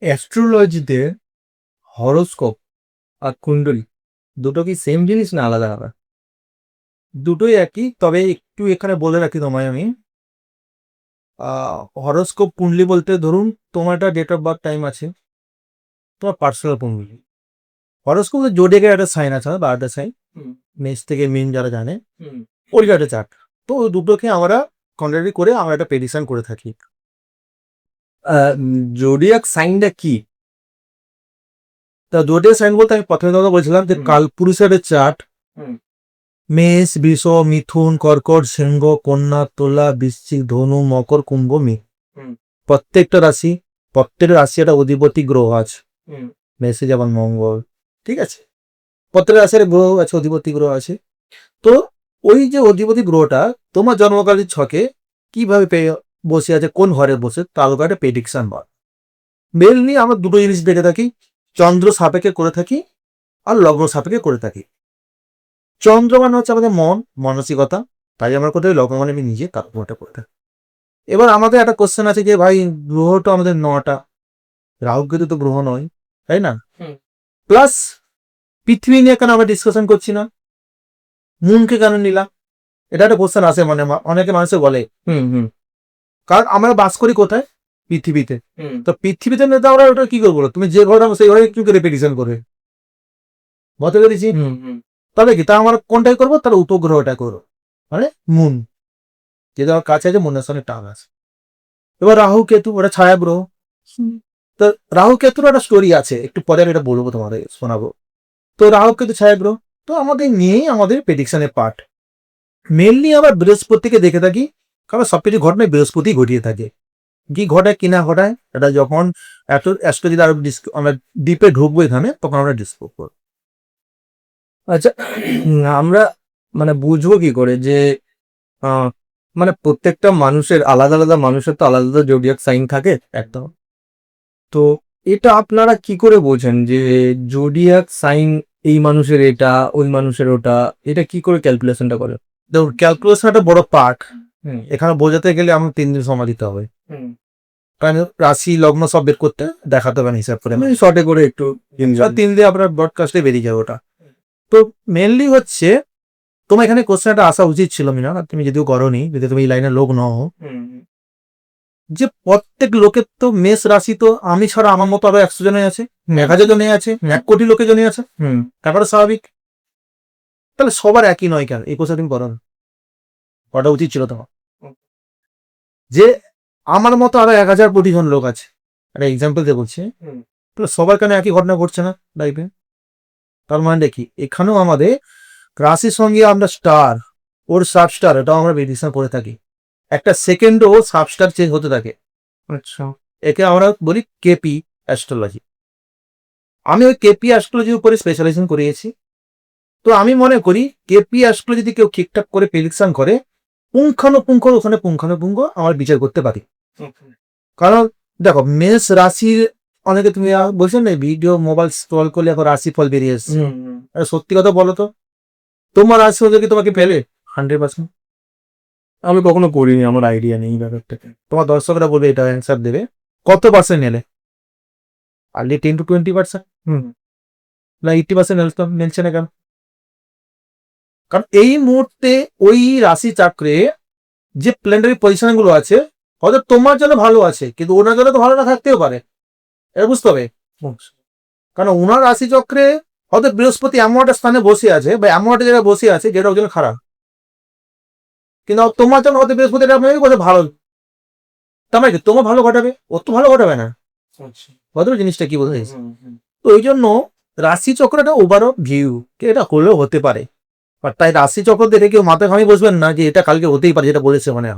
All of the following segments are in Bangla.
অ্যাস্ট্রোলজিতে হরোস্কোপ আর কুণ্ডলী দুটো কি সেম জিনিস না আলাদা আলাদা? দুটোই একই, তবে একটু এখানে বলে রাখি তোমায় আমি। হরোস্কোপ কুণ্ডলী বলতে ধরুন তোমার একটা ডেট অফ বার্থ টাইম আছে, তোমার পার্সোনাল কুণ্ডলী। হরোস্কোপ জোডিয়াকের একটা সাইন আছে, বা একটা সাইন, মেষ থেকে মিন যারা জানে, ওই একটা চার্ট। তো ওই দুটোকে আমরা কন্ট্রাক্ট করে আমরা একটা প্রেডিকশন করে থাকি। জোডিয়াক সাইনটা কি? তা জোডিয়াক সাইন বলতে আমি প্রথমে কথা বলছিলাম যে কালপুরুষের চার্ট, মেষ, বৃষ, মিথুন, কর্কট, সিংহ, কন্যা, তুলা, বৃশ্চিক, ধনু, মকর, কুম্ভ, মীন। প্রত্যেকটা রাশি, প্রত্যেকটা রাশি একটা অধিপতি গ্রহ আছে। মেষে যেমন মঙ্গল, ঠিক আছে, প্রত্যেকটা রাশির গ্রহ আছে, অধিপতি গ্রহ আছে। তো ওই যে অধিপতি গ্রহটা তোমার জন্মকালীন ছকে কিভাবে বসে আছে, কোন ঘরে বসে, তার উপর একটা প্রেডিকশন বল। মেনলি আমরা দুটো জিনিস দেখে থাকি, চন্দ্র সাপেক্ষে করে থাকি আর লগ্ন সাপেক্ষে করে থাকি। চন্দ্র মানে হচ্ছে আমাদের মন, মানসিকতা, তাই আমরা কোথায় লগ্ন মানে আমি নিজে কার্যটা করতে। এবার আমাদের একটা কোশ্চেন আছে যে ভাই গ্রহ তো আমাদের 9টা, রাহু কেতু তো গ্রহ নয়, তাই না? প্লাস পৃথিবী নিয়ে কেন আমরা ডিসকাশন করছি না, মুনকে কেন নিলাম? এটা একটা কোশ্চেন আছে, মানে অনেকে মানুষে বলে কারণ আমরা বাস করি কোথায়, পৃথিবীতে। তো পৃথিবীতে নিতে আমরা ওটা কি করবো, তুমি যে ঘরে সেই ঘরে কি করে রেপিটিশন করবে, বলতে পেরেছি? তবে কি তা আমরা কোনটাই করবো, তার উপগ্রহটা করবো, মানে মুন, যে যাওয়ার কাছে আছে, মনের সঙ্গে টান আছে। এবার রাহু কেতু ওটা ছায়া গ্রহ। তো রাহু কেতুর একটা স্টোরি আছে, একটু পরে এটা বলবো, তোমাদের শোনাবো। তো রাহু কেতু ছায়া গ্রহ, তো আমাদের নিয়েই আমাদের প্রেডিকশনের পার্ট। মেনলি আবার বৃহস্পতিকে দেখে থাকি, কারণ সবকিছু ঘটনায় বৃহস্পতি ঘটিয়ে থাকে। কি ঘটায় কিনা ঘটায় এটা যখন এত অ্যাস্ট্রোলজি আরো আমরা ডিপে ঢুকবো এখানে, তখন আমরা ডিসকাস করবো। আচ্ছা, আমরা মানে বুঝবো কি করে যে আহ, মানে প্রত্যেকটা মানুষের আলাদা আলাদা, মানুষের তো আলাদা আলাদা জোডিয়াক সাইন থাকে। একদম। তো এটা আপনারা কি করে বোঝেন যে জোডিয়াক সাইন এই মানুষের এটা, ওই মানুষের ওটা? এটা কি করে ক্যালকুলেশনটা করে? দেখুন, ক্যালকুলেশন একটা বড় পার্ট, এখানে বোঝাতে গেলে আমার 3 দিন সময় দিতে হবে, কারণ রাশি লগ্ন সব বের করতে দেখাতে হবে না, হিসাব করে আমি শর্টে করে একটু 3 দিন আপনার ব্রডকাস্টে বেরিয়ে যাবে ওটা। তো মেনলি হচ্ছে তোমার এখানে কোশ্চেনটা আসা উচিত ছিল মিনা, তুমি যদিও করোনি, যদি তুমি এই লাইনের লোক নও, যে প্রত্যেক লোকের তো মেষ রাশি, তো আমি ছাড়া আমার মতো আরো 100 জনে আছে, 1000 জনে আছে, 1 কোটি লোকের জনে আছে, ব্যাপারটা স্বাভাবিক। তাহলে সবার একই নয় কেন, এই কোশ্চেন তুমি করো না, করা উচিত ছিল তোমার। যে আমার মতো আরো 1000 কোটি জন লোক আছে, একটা এক্সাম্পল দিয়ে বলছি, তাহলে সবার কেন একই ঘটনা ঘটছে না লাইফে? তার মানে কি এখানেও আমাদের রাশির সঙ্গে আমরা স্টার, ওর সাবস্টার, এটাও আমরা প্রেডিকশন করে থাকি। একটা সেকেন্ডও সাবস্টার চেঞ্জ হতে থাকে। আচ্ছা, একে আমরা বলি কেপি অ্যাস্ট্রোলজি। আমি ওই কেপি অ্যাস্ট্রোলজির উপরে স্পেশালাইজেশন করিয়েছি। তো আমি মনে করি কেপি অ্যাস্ট্রোলজি যদি কেউ ঠিকঠাক করে প্রেডিকশন করে, পুঙ্খানুপুঙ্খ ওখানে পুঙ্খানুপুঙ্খ আমার বিচার করতে পারি। কারণ দেখো, মেষ রাশির অনেকে তুমি বলছেন না ভিডিও মোবাইল স্ক্রল করলে এখন রাশি ফল বেরিয়ে এসছে, সত্যি কথা বলো তো, তোমার রাশি কি তোমাকে পেলে 100%? আমি কখনো করিনি, আমার আইডিয়া নেই ব্যাপারটাকে। তোমার দর্শকরা বলবে এটা অ্যান্সার দেবে, কত পার্সেন্ট নেলে? আর্লি 10 to 20%, না 80% নেলছে না কেন? কারণ এই মুহূর্তে ওই রাশি চক্রে যে প্ল্যানেটারি পজিশন গুলো আছে, হয়তো তোমার জন্য ভালো আছে, কিন্তু ওনার জন্য তো ভালো না থাকতেও পারে, এটা বুঝতে হবে। কারণ ওনার রাশি চক্রে হয়তো বৃহস্পতি এমন একটা স্থানে বসে আছে, বা এমন একটা জায়গায় বসে আছে যেটা ওর জন্য খারাপ, কিন্তু তোমার জন্য হয়তো বৃহস্পতি ভালো, তার মানে কি তোমার ভালো ঘটাবে, ও তো ভালো ঘটাবে না। হয়তো জিনিসটা কি বোঝা যাচ্ছে? তো ওই জন্য রাশি চক্রটা ওভার ভিউ, এটা হলেও হতে পারে, বাট তাই রাশি চক্র দেখে কেউ মাথা ঘামিয়ে বসবেন না যে এটা কালকে হতেই পারে, যেটা বলেছে মানে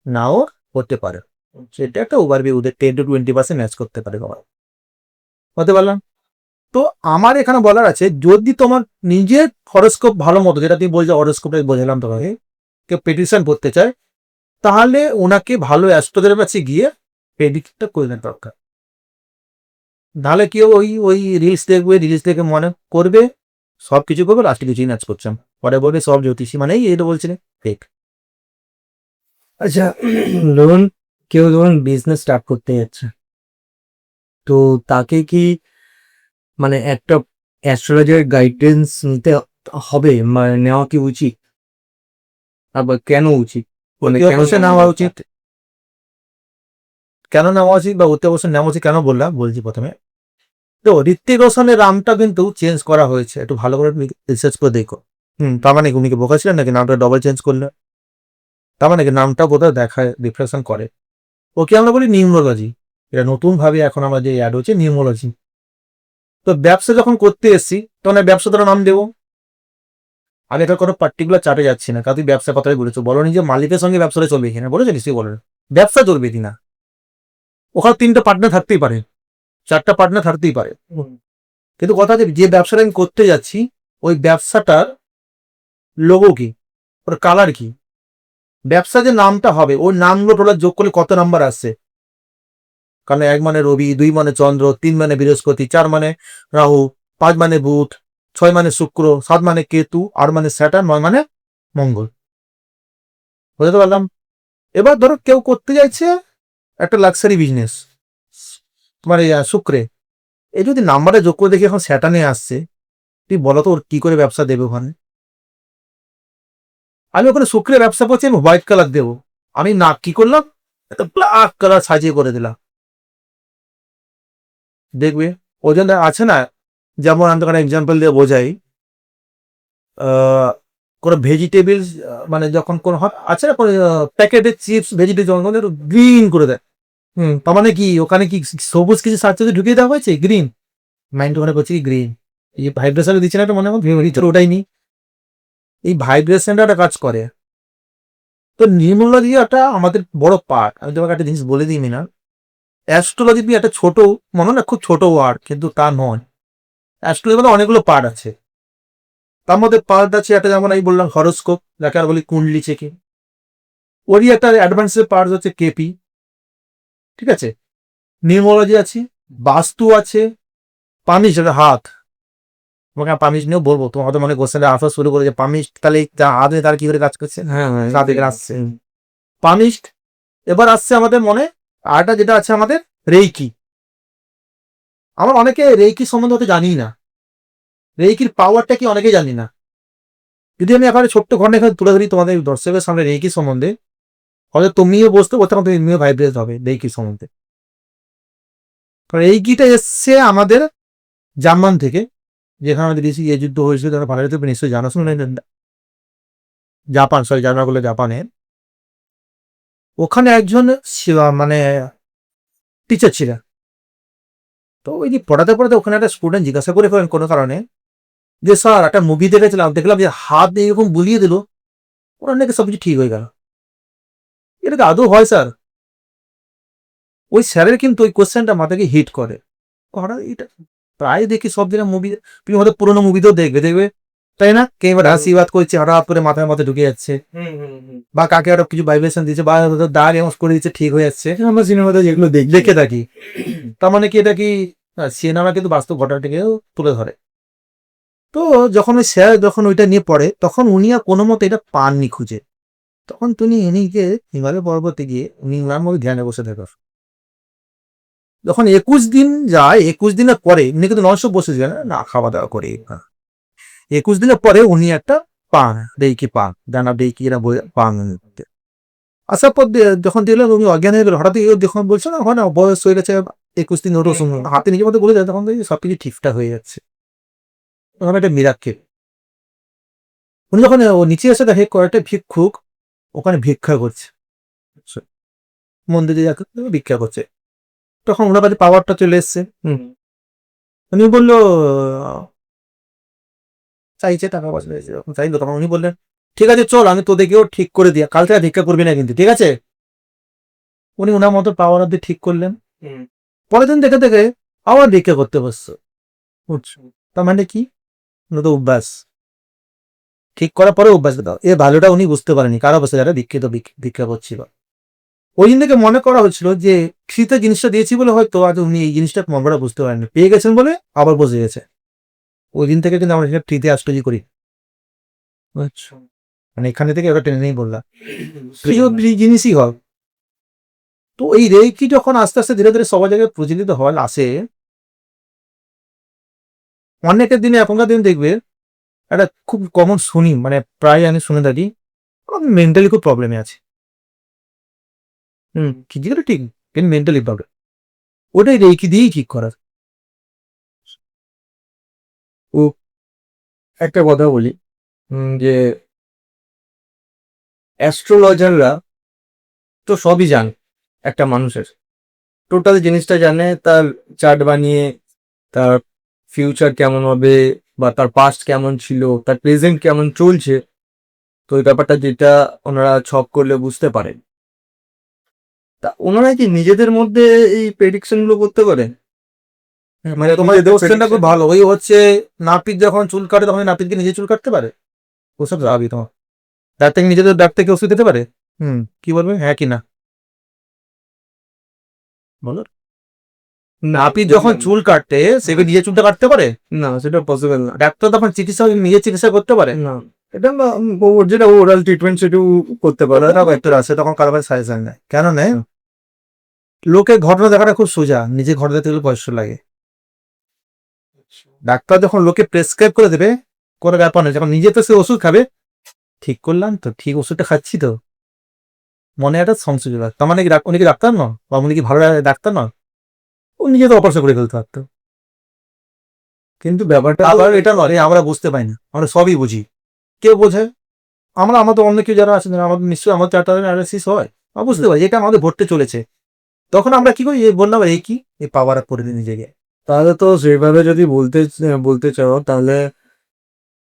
নাও হতে পারে। সেটা একটা ওভারভিউ, 10 to 20% ম্যাচ করতে পারে, হতে পারলাম। তো আমার এখানে বলার আছে, যদি তোমার নিজের হরোস্কোপ ভালো মতো, যেটা তুমি বলছো হরোস্কোপটা বোঝালাম তোমাকে, কেউ প্রেডিকশন করতে চায়, তাহলে ওনাকে ভালো অ্যাস্ট্রোদের কাছে গিয়ে প্রেডিক্টটা করে দেওয়ার দরকার। নাহলে কেউ ওই ওই রিলস দেখবে, রিলস দেখে মনে করবে সব কিছু করবে, লাস্টে কিছুই নাচ করছেন, পরে বলবে সব জ্যোতিষী মানে এটা বলছিলেন ফেক। আচ্ছা, ধরুন কেউ ধরুন বিজনেস স্টার্ট করতে যাচ্ছে, তো তাকে কি মানে একটা অ্যাস্ট্রোলজার গাইডেন্স নিতে হবে, মানে নেওয়া কি উচিত, আবার কেন উচিত, মানে অতি কেন অবশ্যই নেওয়া উচিত। কেন নেওয়া উচিত বা অতি অবশ্যই নেওয়া উচিত কেন বললাম, বলছি প্রথমে। তো ঋত্বিক রোশনের নামটা কিন্তু চেঞ্জ করা হয়েছে, একটু ভালো করে রিসার্চ করে দেখো। তার মানে কি উনি কি বোকা ছিলেন নাকি নামটা ডবল চেঞ্জ করলে? তার মানে কি নামটা বোধহয় দেখায়, রিফ্লেকশন করে। ওকে আমরা বলি নিউমোলজি, এটা নতুন ভাবে এখন আমরা যে অ্যাড হচ্ছে নিউমোলজি। তো ব্যবসা যখন করতে এসছি তখন ব্যবসাদার নাম দেবো। আমি এটা কোনো পার্টিকুলার চার্টে যাচ্ছি না, কারণ তুই ব্যবসার কথাই বলেছো, বলো নি যে মালিকের সঙ্গে ব্যবসাটা চলবে কিনা, বলেছো নিশ্চয়ই বলেন ব্যবসা চলবে কিনা। ওখানে 3টা পার্টনার থাকতেই পারে, 4টা পার্টনার থাকতেই পারে, কিন্তু কথা হচ্ছে যে ব্যবসাটা আমি করতে যাচ্ছি ওই ব্যবসাটার লোগো কি, ওর কালার কি, ব্যবসা যে নামটা হবে ওই নামগুলো টোটাল যোগ করলে কত নাম্বার আসছে। কারণ 1 মানে রবি, 2 মানে চন্দ্র, 3 মানে বৃহস্পতি, 4 মানে রাহু, 5 মানে বুধ, 6 মানে শুক্র, 7 মানে কেতু, 8 মানে স্যাটার্ন, 9 মানে মঙ্গল। বুঝতে পারলাম। এবার ধরো কেউ করতে যাচ্ছে একটা লাক্সারি বিজনেস, তোমার এই শুক্রে, এই যদি নাম্বারে যোগ করে দেখি এখন স্যাটার্নে আসছে, তুই বলো তো ওর কি করে ব্যবসা দেবে ওখানে। আমি ওখানে শুক্রে ব্যবসা করছি, আমি হোয়াইট কালার দেবো, আমি না কি করলাম একটা ব্ল্যাক কালার সাজিয়ে করে দিলাম, দেখবে ওই জন্য আছে না, যেমন আমি তোকে এক্সাম্পল দিয়ে বোঝাই, কোনো ভেজিটেবলস মানে যখন কোনো আছে না প্যাকেটের চিপস ভেজিটেবল গ্রিন করে দেয়, তার মানে কি ওখানে কি সবুজ কিছু সার সাথে ঢুকিয়ে দেওয়া হয়েছে গ্রিন, মাইন্ড ওখানে করছে কি গ্রিন, এই ভাইব্রেশন দিচ্ছে না একটা মনে হয় ভিতরে ওটাই নি, এই ভাইব্রেশনটা একটা কাজ করে। তো নিউমোলজি একটা আমাদের বড় পার্ট। আমি তোমাকে একটা জিনিস বলে দিই মিনা, অ্যাস্ট্রোলজি একটা ছোট মনে হয় না, খুব ছোট ওয়ার্ড, কিন্তু তা নয়। অ্যাস্ট্রোলজি মধ্যে অনেকগুলো পার্ট আছে, তার মধ্যে পার্ট আছে একটা, যেমন আমি বললাম হরোস্কোপ, যাকে আর বলি কুণ্ডলি চেকিং, ওরই একটা অ্যাডভান্সের পার্ট হচ্ছে কেপি, ঠিক আছে। নিউমোলজি আছে, বাস্তু আছে, পামিশ হাত, তোমাকে পামিশ নিয়েও বলবো, তোমার হয়তো মনে কোশ্চেনটা আসা শুরু করে যে পামিশ তাহলে হাত নিয়ে তার কি করে কাজ করছে, হ্যাঁ হ্যাঁ সাথে আসছে পামিশ। এবার আসছে আমাদের মনে আরটা যেটা আছে আমাদের রেইকি। আমরা অনেকে রেইকি সম্বন্ধে হয়তো জানি না, রেইকির পাওয়ারটা কি অনেকেই জানি না। যদি আমি এখানে ছোট্ট ঘটনা এখানে তুলে ধরি তোমাদের দর্শকের সামনে রেইকি সম্বন্ধে, হয়তো তুমিও বুঝতে পারছো, তখন তুমিও ভাইব্রেট হবে রেইকি সম্বন্ধে। কারণ রেইকিটা এসছে আমাদের জার্মান থেকে, যেখানে আমাদের বেশি এ যুদ্ধ হয়েছিল, তারা ভালো তুমি নিশ্চয়ই জানো শুনে, জাপান, সরি জার্মান বলে জাপানে, ওখানে একজন মানে টিচার ছিলেন। তো ওই যে পড়াতে পড়াতে ওখানে একটা স্টুডেন্ট জিজ্ঞাসা করে ফেলেন কোনো কারণে যে স্যার একটা মুভি দেখেছিলাম, দেখলাম যে হাত দিয়ে এরকম বুলিয়ে দিল, ওরা নাকি সবকিছু ঠিক হয়ে গেল। এটা কি আদৌ হয় স্যার? ওই স্যারের কিন্তু ওই কোশ্চেনটা মাথাকে হিট করে। এটা প্রায় দেখি সব দিনের মুভি, তুমি হয়তো পুরোনো মুভিতেও দেখবে দেখবে তাই না, কে এবার আশীর্বাদ করছে হঠাৎ করে মাথার মধ্যে ঢুকে যাচ্ছে, বা কাকে একটা কিছু ভাইব্রেশন দিচ্ছে, বা দাঁড় এমন করে দিচ্ছে ঠিক হয়ে যাচ্ছে, আমরা সিনেমাতে যেগুলো দেখে থাকি। তার মানে কি এটা কি সিনেমা কিন্তু বাস্তব ঘটনাটাকেও তুলে ধরে। তো যখন ওই স্যার যখন ওইটা নিয়ে পড়ে, তখন উনি আর কোনো মতে এটা পাননি খুঁজে, তখন তুমি ইনিকে হিমালয় পর্বতে গিয়ে উনি উনার মধ্যে ধ্যানে বসে থাকো। যখন 21 দিন যায়, 21 দিনের পরে উনি কিন্তু ননস্টপ বসে যান না, খাওয়া দাওয়া করে, 21 দিনের পরে উনি একটা পান ডেইকি পান, ডানা ডেইকি এরা পান আসার পর যখন দেখলেন উনি অজ্ঞান হয়ে গেল, হঠাৎ যখন বলছে না হয় না বয়স হয়ে গেছে, 21 দিন ওরও হাতে নিজের মধ্যে বলে যায়, তখন দেখি সবকিছু ঠিকঠাক হয়ে যাচ্ছে, তখন একটা মিরাক্কেল। উনি যখন ও নিচে এসে দেখে কয়েকটা ভিক্ষুক ওখানে ভিক্ষা করছে, মন্দিরে ভিক্ষা করছে, তখন ওনার কাছে পাওয়ারটা চলে এসছে। উনি বললো চাইছে টাকা পয়সা চাইলো, তখন উনি বললেন ঠিক আছে চল আমি তোদেরকেও ঠিক করে দিই, কাল থেকে ভিক্ষা করবি না কিন্তু, ঠিক আছে। উনি ওনার মতো পাওয়ার অব্দি ঠিক করলেন, পরের দিন দেখে দেখে আবার ভিক্ষা করতে বসছো, বুঝছো তার মানে কি, তো অভ্যাস, ঠিক করার পরে অভ্যাস দাও, এর ভালোটা উনি বুঝতে পারেনি, কারো বসে যারা দীক্ষিত ভিক্ষা করছিল। ওই দিন থেকে মনে করা হচ্ছিল যে শীতের জিনিসটা দিয়েছি বলে হয়তো আজ উনি এই জিনিসটা মনটা বুঝতে পারেননি, পেয়ে গেছেন বলে আবার বসে গেছে। ওই দিন থেকে কিন্তু আমরা ফ্রিতে আশ্চর্য করি, আচ্ছা মানে এখানে থেকে ওরা টেনে নেই বললাম জিনিসই হোক। তো তো এই রেকি যখন আস্তে আস্তে ধীরে ধীরে সবার জায়গায় প্রচলিত হওয়ার আসে, অনেকের দিনে এখনকার দিন দেখবে একটা খুব কমন শুনি, মানে প্রায় আমি শুনে থাকি, মেন্টালি খুব প্রবলেমে আছে। ফিজিক্যালি ঠিক কিন্তু মেন্টালি প্রবলেম, ওটাই রেকি দিয়েই ঠিক করার। ও একটা কথা বলি, যে অ্যাস্ট্রোলজাররা তো সবই জানে একটা মানুষের, টোটাল জিনিসটা জানে, তার চার্ট বানিয়ে তার ফিউচার কেমন হবে বা তার পাস্ট কেমন ছিল, তার প্রেজেন্ট কেমন চলছে, তো ওই ব্যাপারটা যেটা ওনারা ছক করলে বুঝতে পারেন। তা ওনারা কি নিজেদের মধ্যে এই প্রেডিকশন গুলো করতে পারেন? মানে তোমার নিজেদের কোশ্চেনটা খুব prediction? ভালো। ওই হচ্ছে নাপিত যখন চুল কাটে তখন নাপিতকে নিজে চুল কাটতে পারে? ওসব যাবি তোমার ডাক্তার নিজেদের ডাক্তার থেকে ওষুধ দিতে পারে? কি বলবে, হ্যাঁ কি না বলো। নাপিত যখন চুল কাটে সেকে নিজে চুলটা কাটতে পারে? না, সেটা পসিবল না। ডাক্তার তখন চিকিৎসা নিজে চিকিৎসা করতে পারে? না, এটা ওর যেটা ওরাল ট্রিটমেন্ট সেটাও করতে পারে। ডাক্তার আছে তখন কারোর সাজেশন নেয়, কেন নেয়? লোকের ঘটনা দেখাটা খুব সোজা, নিজে ঘটনা দেখতে গেলে বয়স লাগে। ডাক্তার যখন লোকে প্রেসক্রাইব করে দেবে কোনো ব্যাপার নেই, যখন নিজে তো সে ওষুধ খাবে, ঠিক করলাম তো, ঠিক ওষুধটা খাচ্ছি তো, মনে একটা সংশয় চলে আসে। তার মানে কি উনি কি ডাক্তার নয়, বা উনি কি ভালো ডাক্তার নয়? ও নিজে তো অপারেশন করে ফেলতে পারতো। কিন্তু ব্যাপারটা আবার এটা নয় আমরা বুঝতে পাই না, আমরা সবই বুঝি। কেউ বোঝে, আমাদের অন্য কেউ যারা আছেন আমাদের নিশ্চয়ই আমার চারটা অ্যানালিসিস হয়, আমরা বুঝতে পারি এটা আমাদের ঘটতে চলেছে। তখন আমরা কি করি, এই বললাম এই কি এই পাওয়ার আপ করে দিই নিজেকে। তাহলে তো সেভাবে যদি বলতে চাও, তাহলে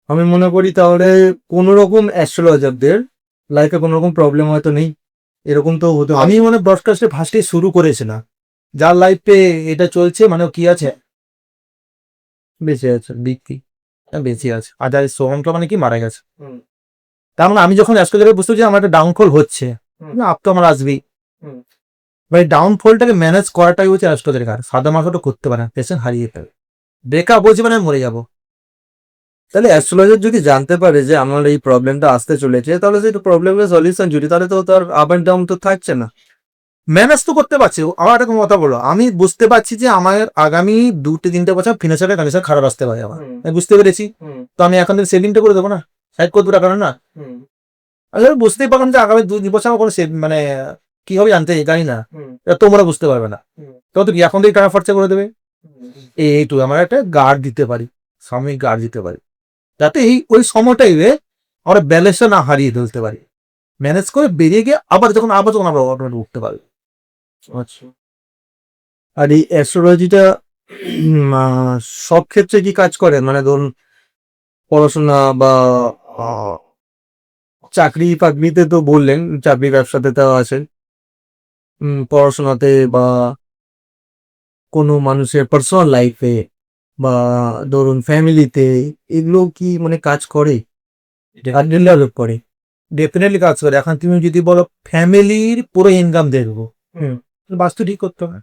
আমি মনে করি তাহলে কোনো রকম অ্যাস্ট্রোলজারদের লাইফে কোনো রকম প্রবলেম হয়তো নেই, এরকম তো হতে পারে। আমি মানে ব্রডকাস্টে ফার্স্টে শুরু করেছিলাম, যার লাইফে এটা চলছে মানে ও কি আছে, বেঁচে আছে বিক্রি। বেঁচে আছে, আর যার সোহমটা মানে কি মারা গেছে। তার মানে আমি যখন অ্যাস্ট্রোলজারে বুঝতে পারছি আমার একটা ডাউনফল হচ্ছে, আপ তো আমার আসবেই। ভাই ডাউনফলটাকে ম্যানেজ করাটাই হচ্ছে অ্যাস্ট্রোলজারের কাজ। সাদা মাথাটা করতে পারে না, পেশেন্ট হারিয়ে ফেলে। ব্রেকআপ বলছি মানে মরে যাবো। তাহলে অ্যাস্ট্রোলজার যদি জানতে পারে যে আমার এই প্রবলেমটা আসতে চলেছে, তাহলে সেই প্রবলেমের সলিউশন যদি, তাহলে তো তার আপ অ্যান্ড ডাউন তো থাকছে না। ম্যানেজ তো করতে পারছি। আমার একটা কথা বলো, আমি বুঝতে পারছি যে আমার আগামী 2-3 বছর ফিনান্সিয়াল কন্ডিশন খারাপ আসতে পারে আমার, আমি বুঝতে পেরেছি। তো আমি এখন থেকে সেভিংটা করে দেবো না, সাইড করে 2 টাকা না। আসলে বুঝতেই পারলাম যে আগামী 2 বছর আমার কোনো মানে কি হবে জানতে জানি না, এটা তোমরা বুঝতে পারবে না। তো কি এখন থেকে টাকা খরচা করে দেবে, এইটু আমার একটা গার্ড দিতে পারি, সাময়িক গার্ড দিতে পারি, যাতে ওই সময়টাই আমরা ব্যালেন্সটা না হারিয়ে ফেলতে পারি। ম্যানেজ করে বেরিয়ে গিয়ে আবার যখন আমরা উঠতে পারি। আচ্ছা, আর এই অ্যাস্ট্রোলজিটা সব ক্ষেত্রে কি কাজ করে? মানে ধরুন পড়াশোনা বা আহ, চাকরি বাকরিতে তো বললেন, চাকরি ব্যবসাতে তো আছে, পড়াশোনাতে বা কোনো মানুষের পার্সোনাল লাইফে বা ধরুন ফ্যামিলিতে, এগুলো কি মানে কাজ করে, ডেভেলপ করে? ডেফিনেটলি কাজ করে। এখন তুমি যদি বলো ফ্যামিলির পুরো ইনকাম দেখবো, বাস্তু ঠিক করতে হবে,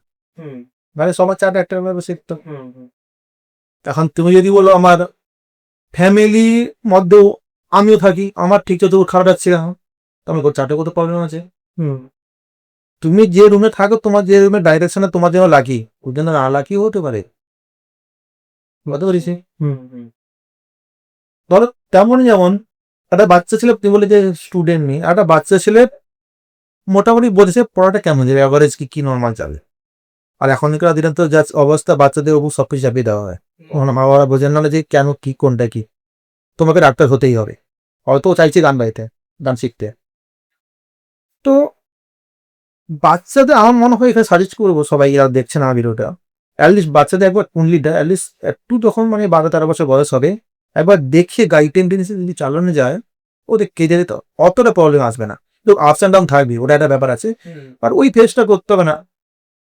মানে সবার চারটা একটা ভাবে শিখতো। এখন তুমি যদি বলো আমার ফ্যামিলির মধ্যেও আমিও থাকি, আমার ঠিক তো খারাপ যাচ্ছে, তোমার চারটে কত প্রবলেম আছে। তুমি যে রুমে থাকো, তোমার যে রুমের ডাইরেকশনে তোমার যেন লাকি, ওর জন্য না লাকিও হতে পারে। বুঝতে পেরেছি। ধরো তেমন যেমন একটা বাচ্চা ছেলে, তুমি বলে যে স্টুডেন্ট নেই, একটা বাচ্চা ছেলে মোটামুটি বলেছে পড়াটা কেমন যাবে, অ্যাভারেজ কি নর্মাল যাবে। আর এখনকার দিনে তো যা অবস্থা, বাচ্চাদের ওপর সবকিছু চাপিয়ে দেওয়া হয়, মা বাবা বোঝেন না যে কেন কি কোনটা কি, তোমাকে ডাক্তার হতেই হবে, হয়তো চাইছে গান গাইতে, গান শিখতে। তো বাচ্চাদের আমার মনে হয় এখানে সাজেস্ট করবো সবাই যারা দেখছে না ভিডিওটা, অ্যাটলিস্ট বাচ্চাদের একবার কুণ্ডলিটা অ্যাটলিস্ট একটু যখন মানে 12-13 বছর বয়স হবে, একবার দেখে গাইড টেন্ডেন্সি যদি চালানো যায়, ওদের কেজে তো অতটা প্রবলেম আসবে না। তো আপস অ্যান্ড ডাউন থাকবে, ওটা একটা ব্যাপার আছে, আর ওই ফেসটা করতে হবে না।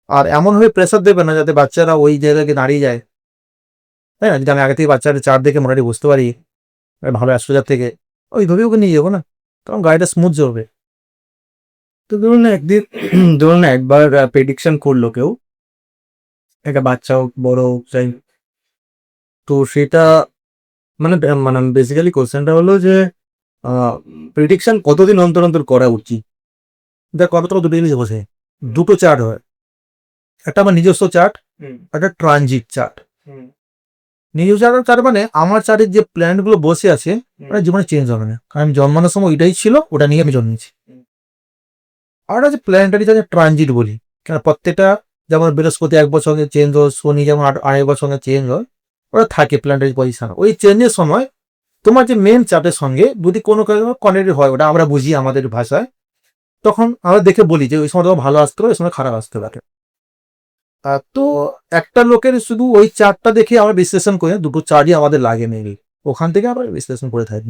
আর এমনভাবে প্রেশার দেবে না যাতে বাচ্চারা ওই জায়গায় দাঁড়িয়ে যায়, তাই না? যদি আমি আগে থেকে বাচ্চাদের চার দেখে মোটামুটি বুঝতে পারি ভালো অ্যাস্ট্রোলজার থেকে, ওইভাবে ওকে নিয়ে যাবো না, তখন গাড়িটা স্মুথ চলবে। তো ধরুন একদিন ধরুন একবার প্রেডিকশন করলো কেউ, একটা বাচ্চা হোক বড় হোক যাই হোক, তো সেটা মানে মানে বেসিক্যালি কোশ্চেনটা হলো যে প্রেডিকশন কতদিন অন্তর অন্তর করা উচিত? দেখ কতটা দুটো জিনিস বসে, দুটো চার্ট হয়, একটা আমার নিজস্ব চার্ট, একটা ট্রানজিট চার্ট। নিজস্ব চার্ট মানে আমার চার্টের যে প্ল্যানেটগুলো বসে আছে ওটা জীবনে চেঞ্জ হবে না, কারণ আমি জন্মানোর সময় ওইটাই ছিল, ওটা নিয়ে আমি জন্মেছি। আর আছে প্ল্যানেটারি চার্টে ট্রানজিট বলি, কারণ প্রত্যেকটা যেমন বৃহস্পতি 1 বছর সঙ্গে চেঞ্জ হয়, শনি যেমন 8 বছর সঙ্গে চেঞ্জ হয়, ওরা থাকে প্ল্যানেটারি পজিশন। ওই চেঞ্জের সময় তোমার যে মেন চার্টের সঙ্গে যদি কোনো কনেক্টেড হয়, ওটা আমরা বুঝি আমাদের ভাষায়, তখন আমরা দেখে বলি যে ওই সময় তোমার ভালো আসতে পারে, ওই সময় খারাপ আসতে পারে। তো একটা লোকের শুধু ওই চার্টটা দেখে আমরা বিশ্লেষণ করি না, দুটো চার্টই আমাদের লাগে মেনলি, ওখান থেকে আমরা বিশ্লেষণ করে থাকি।